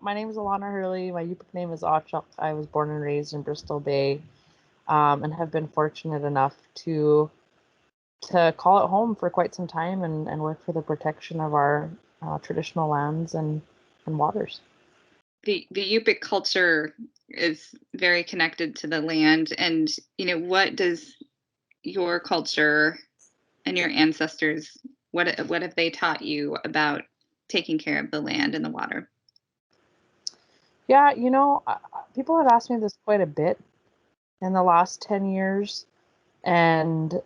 my name is Alannah Hurley. My Yupik name is Achak. I was born and raised in Bristol Bay, and have been fortunate enough to call it home for quite some time and work for the protection of our traditional lands and waters. The Yupik culture is very connected to the land, and what does your culture and your ancestors, what have they taught you about taking care of the land and the water? Yeah, people have asked me this quite a bit in the last 10 years, and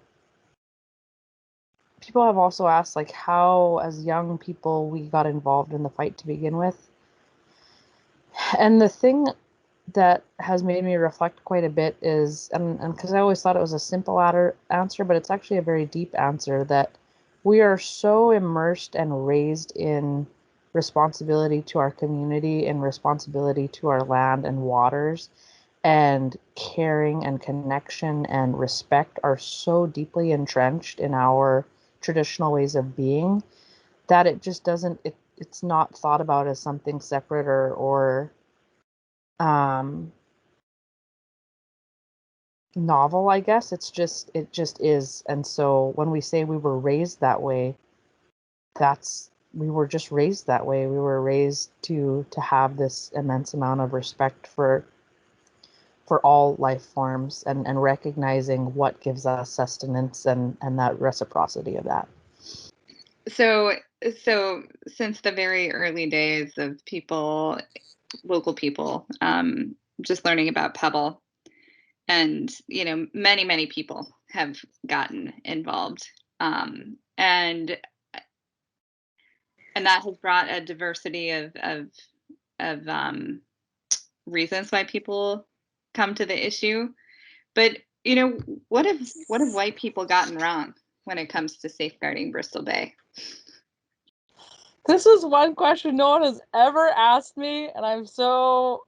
people have also asked like how as young people we got involved in the fight to begin with. And the thing that has made me reflect quite a bit is, and because I always thought it was a simple answer, but it's actually a very deep answer, that we are so immersed and raised in responsibility to our community and responsibility to our land and waters, and caring and connection and respect are so deeply entrenched in our traditional ways of being that it just doesn't, it's not thought about as something separate or um novel, I guess. It just is. And so when we say we were raised that way, we were just raised that way. We were raised to have this immense amount of respect for all life forms, and recognizing what gives us sustenance and that reciprocity of that. So since the very early days of local people, just learning about Pebble, and many people have gotten involved, and that has brought a diversity of reasons why people come to the issue. But what have white people gotten wrong when it comes to safeguarding Bristol Bay? This is one question no one has ever asked me, and I'm so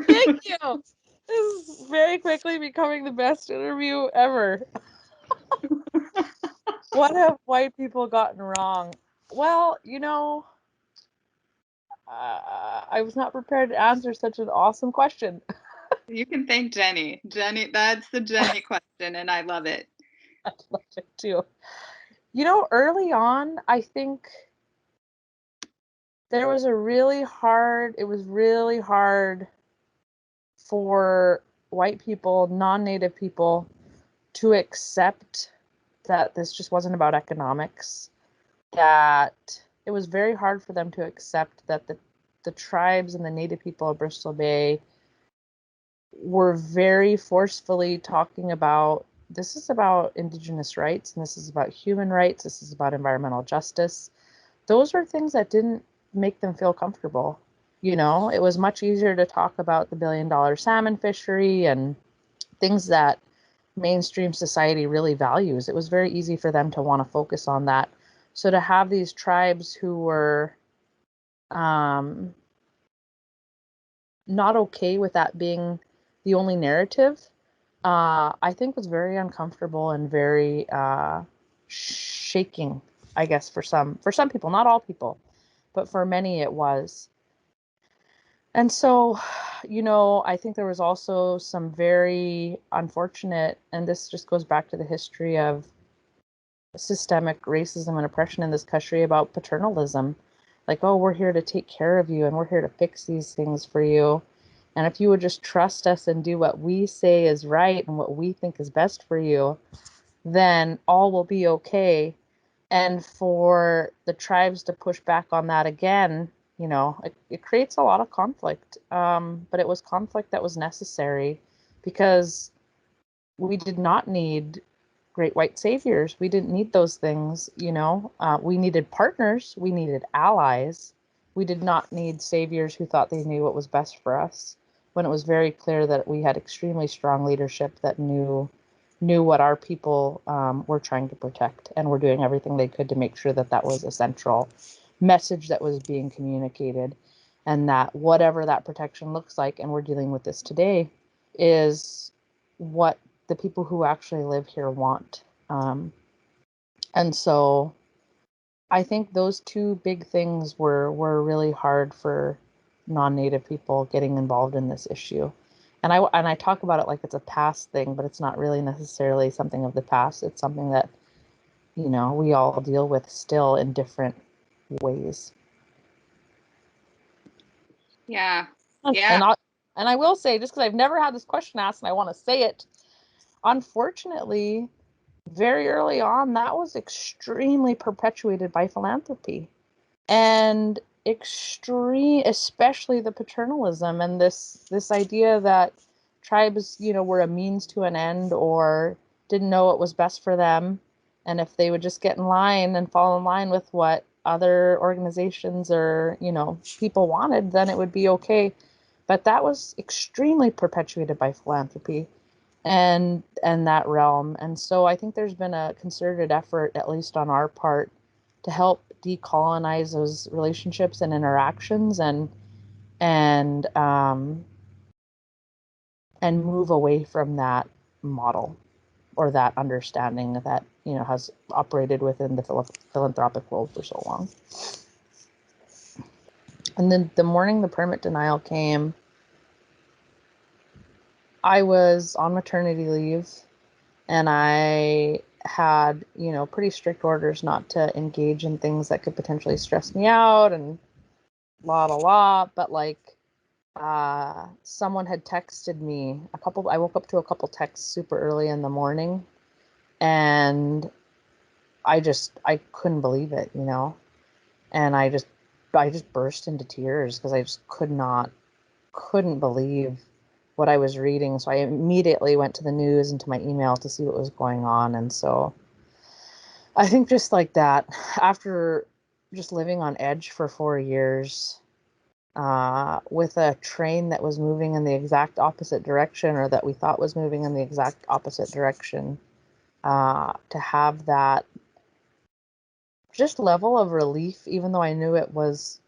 thank you. This is very quickly becoming the best interview ever. What have white people gotten wrong? Well, I was not prepared to answer such an awesome question. You can thank Jenny. Jenny, that's the Jenny question, and I love it. I love it too. Early on, I think it was really hard for white people, non-native people, to accept that this just wasn't about economics, that it was very hard for them to accept that the tribes and the native people of Bristol Bay were very forcefully talking about, this is about Indigenous rights, and this is about human rights, this is about environmental justice. Those are things that didn't make them feel comfortable. It was much easier to talk about the billion-dollar salmon fishery and things that mainstream society really values. It was very easy for them to want to focus on that. So to have these tribes who were not okay with that being the only narrative, I think was very uncomfortable and very shaking, I guess, for some people, not all people, but for many it was. And so, I think there was also some very unfortunate, and this just goes back to the history of systemic racism and oppression in this country, about paternalism. Like, oh, we're here to take care of you and we're here to fix these things for you. And if you would just trust us and do what we say is right and what we think is best for you, then all will be okay. And for the tribes to push back on that again, it creates a lot of conflict. But it was conflict that was necessary, because we did not need great white saviors. We didn't need those things. We needed partners. We needed allies. We did not need saviors who thought they knew what was best for us, when it was very clear that we had extremely strong leadership that knew what our people were trying to protect, and were doing everything they could to make sure that that was a central message that was being communicated, and that whatever that protection looks like, and we're dealing with this today, is what the people who actually live here want. And so I think those two big things were really hard for non-native people getting involved in this issue. And I talk about it like it's a past thing, but it's not really necessarily something of the past. It's something that, we all deal with still in different ways. Yeah. And Yeah. I will say, just because I've never had this question asked and I want to say it, unfortunately, very early on, that was extremely perpetuated by philanthropy. And especially the paternalism and this idea that tribes, were a means to an end or didn't know what was best for them, and if they would just get in line and fall in line with what other organizations or people wanted, then it would be okay. But that was extremely perpetuated by philanthropy and that realm. And so I think there's been a concerted effort, at least on our part, to help decolonize those relationships and interactions and um, and move away from that model or that understanding that has operated within the philanthropic world for so long. And then the morning the permit denial came, I was on maternity leave, and I had, pretty strict orders not to engage in things that could potentially stress me out and but like someone had texted me I woke up to a couple texts super early in the morning, and I couldn't believe it, and I just burst into tears because I just couldn't believe what I was reading. So I immediately went to the news and to my email to see what was going on. And so I think just like that, after just living on edge for 4 years, with a train that was moving in the exact opposite direction, or that we thought was moving in the exact opposite direction, to have that just level of relief, even though I knew it was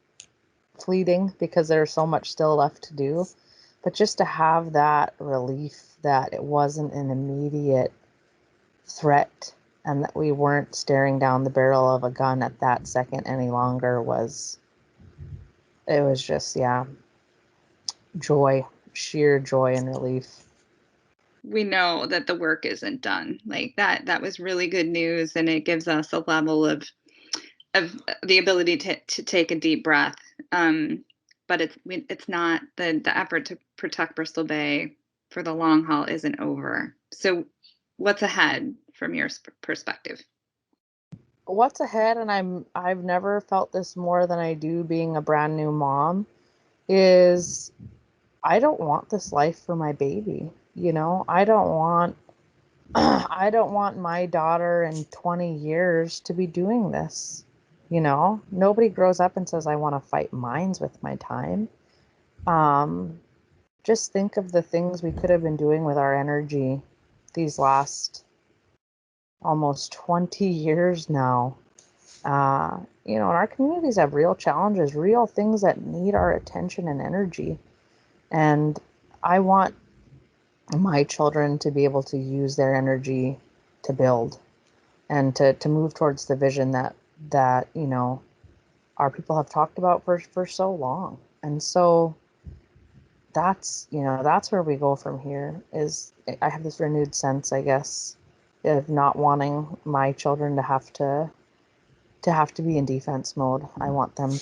fleeting because there's so much still left to do, but just to have that relief that it wasn't an immediate threat and that we weren't staring down the barrel of a gun at that second any longer it was just, yeah, joy, sheer joy and relief. We know that the work isn't done. Like that was really good news, and it gives us a level of the ability to take a deep breath. But it's not the effort to protect Bristol Bay for the long haul isn't over. So what's ahead from your perspective? What's ahead, and I've never felt this more than I do being a brand new mom, is I don't want this life for my baby. I don't want I don't want my daughter in 20 years to be doing this. Nobody grows up and says, I want to fight mines with my time. Um, just think of the things we could have been doing with our energy these last almost 20 years now. And our communities have real challenges, real things that need our attention and energy. And I want my children to be able to use their energy to build and to move towards the vision that our people have talked about for so long. And so that's where we go from here. Is I have this renewed sense, I guess, of not wanting my children to be in defense mode. I want them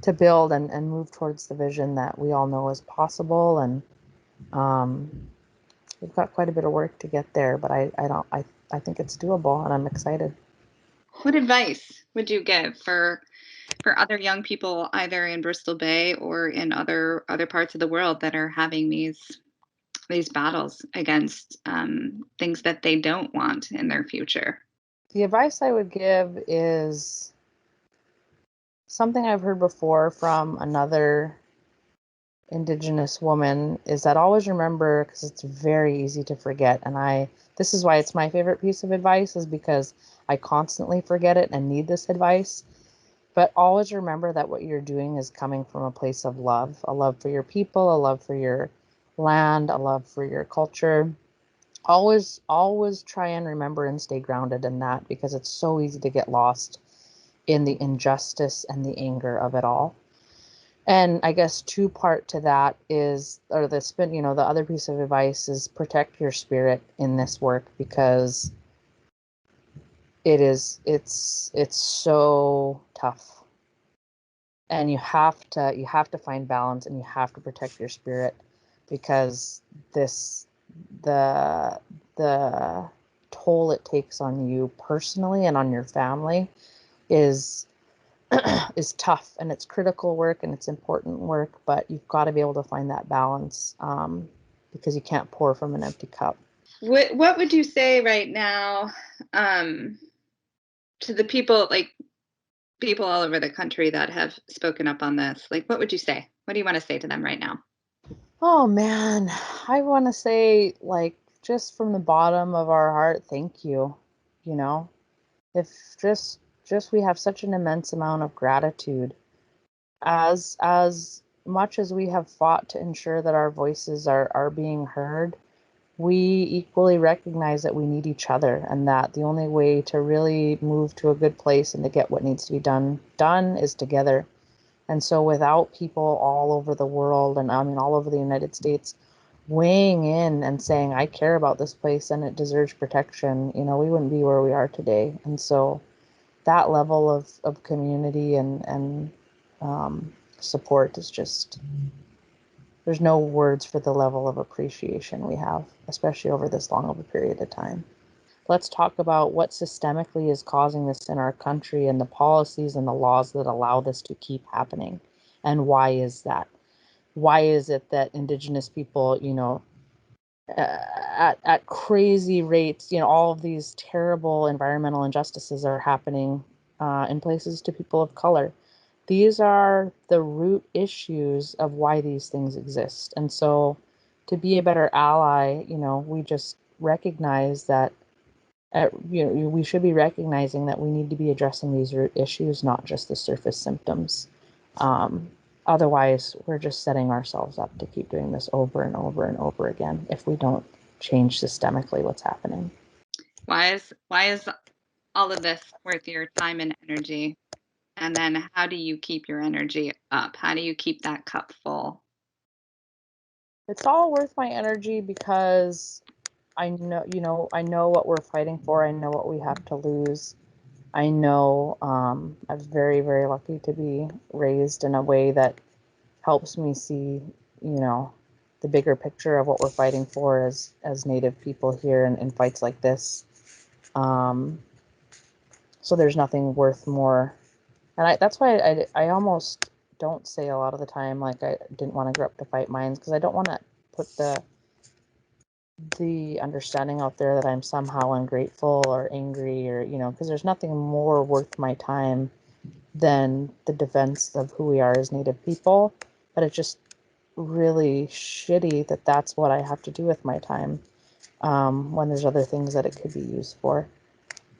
to build and move towards the vision that we all know is possible. And we've got quite a bit of work to get there, but I think it's doable, and I'm excited. What advice would you give for other young people either in Bristol Bay or in other parts of the world that are having these battles against things that they don't want in their future? The advice I would give is something I've heard before from another Indigenous woman, is that always remember, because it's very easy to forget. And this is why it's my favorite piece of advice, is because I constantly forget it and need this advice. But always remember that what you're doing is coming from a place of love, a love for your people, a love for your land, a love for your culture. always try and remember and stay grounded in that, because it's so easy to get lost in the injustice and the anger of it all. And I guess two part to that is, or the spin, the other piece of advice is protect your spirit in this work, because it's so tough, and you have to find balance, and you have to protect your spirit, because this the the toll it takes on you personally and on your family is is tough, and it's critical work and it's important work, but you've got to be able to find that balance, because you can't pour from an empty cup. What would you say right now, to the people, like people all over the country that have spoken up on this? Like, what would you say? What do you want to say to them right now? Oh man, I want to say, like, just from the bottom of our heart, thank you. You know, if just we have such an immense amount of gratitude, as much as we have fought to ensure that our voices are being heard. We equally recognize that we need each other, and that the only way to really move to a good place and to get what needs to be done is together. And so without people all over the world, and I mean all over the United States, weighing in and saying, I care about this place and it deserves protection, we wouldn't be where we are today. And so that level of community and support is just, there's no words for the level of appreciation we have, especially over this long of a period of time. Let's talk about what systemically is causing this in our country, and the policies and the laws that allow this to keep happening. And why is that? Why is it that Indigenous people, at crazy rates, all of these terrible environmental injustices are happening in places to people of color? These are the root issues of why these things exist. And so to be a better ally, we just recognize that, we should be recognizing that we need to be addressing these root issues, not just the surface symptoms. Um, Otherwise, we're just setting ourselves up to keep doing this over and over and over again if we don't change systemically what's happening. Why is all of this worth your time and energy? And then how do you keep your energy up? How do you keep that cup full? It's all worth my energy because I know what we're fighting for. I know what we have to lose. I know I'm very, very lucky to be raised in a way that helps me see, the bigger picture of what we're fighting for as Native people here in fights like this. Um, so there's nothing worth more, and that's why I almost don't say a lot of the time, like, I didn't want to grow up to fight mines, because I don't want to put the understanding out there that I'm somehow ungrateful or angry, or because there's nothing more worth my time than the defense of who we are as Native people. But it's just really shitty that that's what I have to do with my time, when there's other things that it could be used for.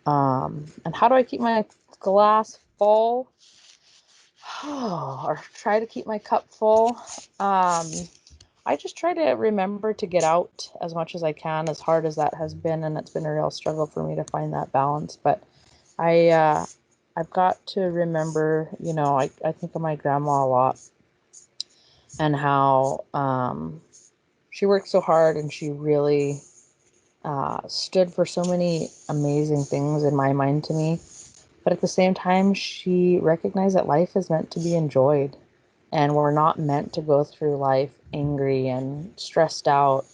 And how do I keep my glass full? Or try to keep my cup full? I just try to remember to get out as much as I can, as hard as that has been, and it's been a real struggle for me to find that balance. But I've got to remember, I think of my grandma a lot, and how she worked so hard, and she really stood for so many amazing things in my mind to me. But at the same time, she recognized that life is meant to be enjoyed, and we're not meant to go through life angry and stressed out